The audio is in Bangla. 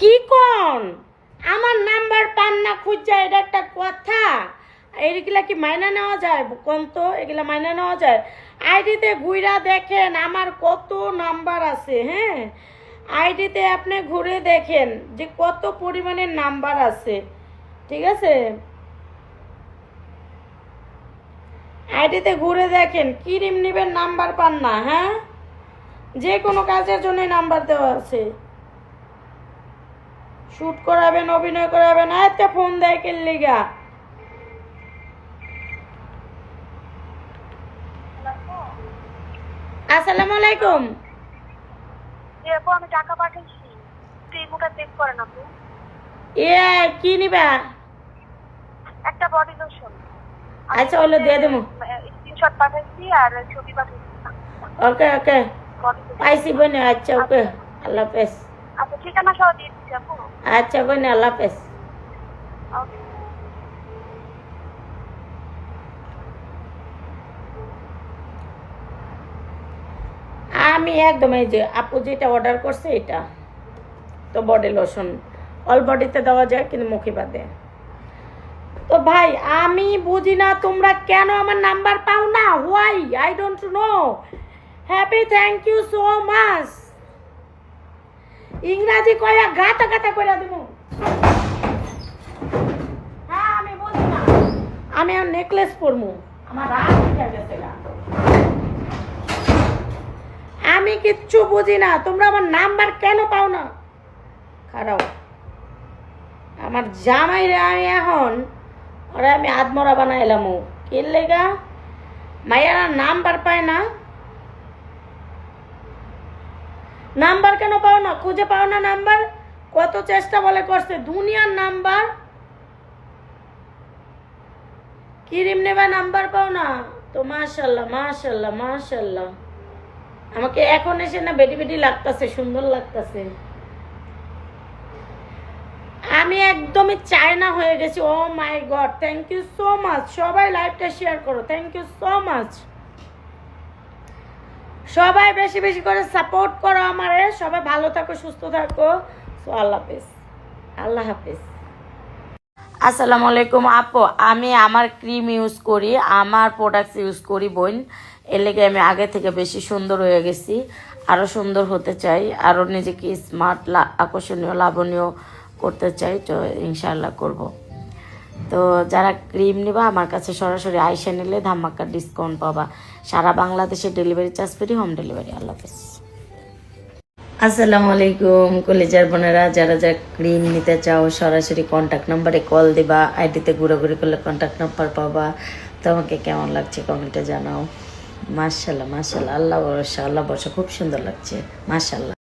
কি কোন আমার নাম্বার পান না খুঁজা, এটা একটা কথা? এইগুলা কি মাইনা নেওয়া যায়? কোন তো এগুলা মাইনা নেওয়া যায়? আইডিতে ঘুরা দেখেন আমার কত নাম্বার আছে। হ্যাঁ, আইডিতে আপনি ঘুরে দেখেন যে কত পরিমাণের নাম্বার আছে। ঠিক আছে, আইডিতে ঘুরে দেখেন। ক্রিম নিবেন, নাম্বার পান না? হ্যাঁ, যে কোনো কাজের জন্য নাম্বার দেওয়া আছে। শুট করাবেন, অভিনয় করাবেন, একটা ফোন দেয় কে লিগা? আসসালামু আলাইকুম। আমি টাকা পাঠাইছি, রিমোটটা চেক করেন আপু। কি নিবা? একটা বডি লোশন। আচ্ছা, হলো দিয়ে দেবো। স্ক্রিনশট পাঠাইছি আর ছবি পাঠাইছি। ওকে ওকে, পাইছি বোনে। আচ্ছা ওকে, আল্লাহ হাফেজ। আচ্ছা, ঠিকানা সহ দিয়ে দিচ্ছি আপু। আচ্ছা বোনে, আল্লাহ হাফেজ। ওকে। আমি একদম এই যে আপু যেটা অর্ডার করছে এটা তো বডি লোশন অল বডিতে দেওয়া যায়, কিন্তু মুখে বাদে। তো ভাই আমি বুঝি না তোমরা কেন আমার নাম্বার পাও না। Why I don't know. Happy, thank you so much. ইংরাজি কয়া গাতা গাতা কইরা দেব। হ্যাঁ, আমি বুঝি না। আমি আর নেকলেস পরমু, আমার রাত উঠে গেছে গা। আমি কিচ্ছু বুঝি না, তোমরা আমার নাম্বার কেন পাও না? খারাপ, আমার জামাই রে আমি এখন ওরা আমি আদমরা বানাইলাম। কি লেগা মাইয়ারা নাম্বার পায় না? নাম্বার কেন পাও না? খুঁজে পাও না নাম্বার? কত চেষ্টা বলে করছে, দুনিয়ার নাম্বার। ক্রিম নেবা, নাম্বার পাও না তো? মাশাল্লাহ মাশাল্লাহ মাশাল্লাহ, আমাকে এখন এসে না বেটি বেটি লাগতেছে, সুন্দর লাগতেছে। আমি একদমই চায়না হয়ে গেছি। Oh my god, thank you so much. সবাই লাইভটা শেয়ার করো, থ্যাংক ইউ সো মাচ। সবাই বেশি বেশি করে সাপোর্ট করো আমারে। সবাই ভালো থাকো, সুস্থ থাকো। সো আল্লাহ হাফেজ, আল্লাহ হাফেজ। আসসালামু আলাইকুম আপু, আমি আমার ক্রিম ইউজ করি, আমার প্রোডাক্টস ইউজ করি বোন। এর লেগে আমি আগে থেকে বেশি সুন্দর হয়ে গেছি, আরও সুন্দর হতে চাই, আরও নিজেকে স্মার্ট আকর্ষণীয় লাবণীয় করতে চাই। তো ইনশাআল্লাহ করব। তো যারা ক্রিম নিবা আমার কাছে সরাসরি আইসা নিলে ধামাকা ডিসকাউন্ট পাবা। সারা বাংলাদেশে delivery charge free, home delivery. আল্লাহ হাফেজ। আসসালামু আলাইকুম কলিজার বোনেরা, যারা যারা ক্রিম নিতে চাও সরাসরি কন্ট্যাক্ট নাম্বারে কল দিবা। আইডিতে ঘুরাঘুরি করলে কন্ট্যাক্ট নাম্বার পাবা। তোমাকে কেমন লাগছে কমেন্টে জানাও। মাশাআল্লাহ মাশাআল্লাহ, আল্লাহ ভরসা, আল্লাহ ভরসা, খুব সুন্দর লাগছে মাশাআল্লাহ।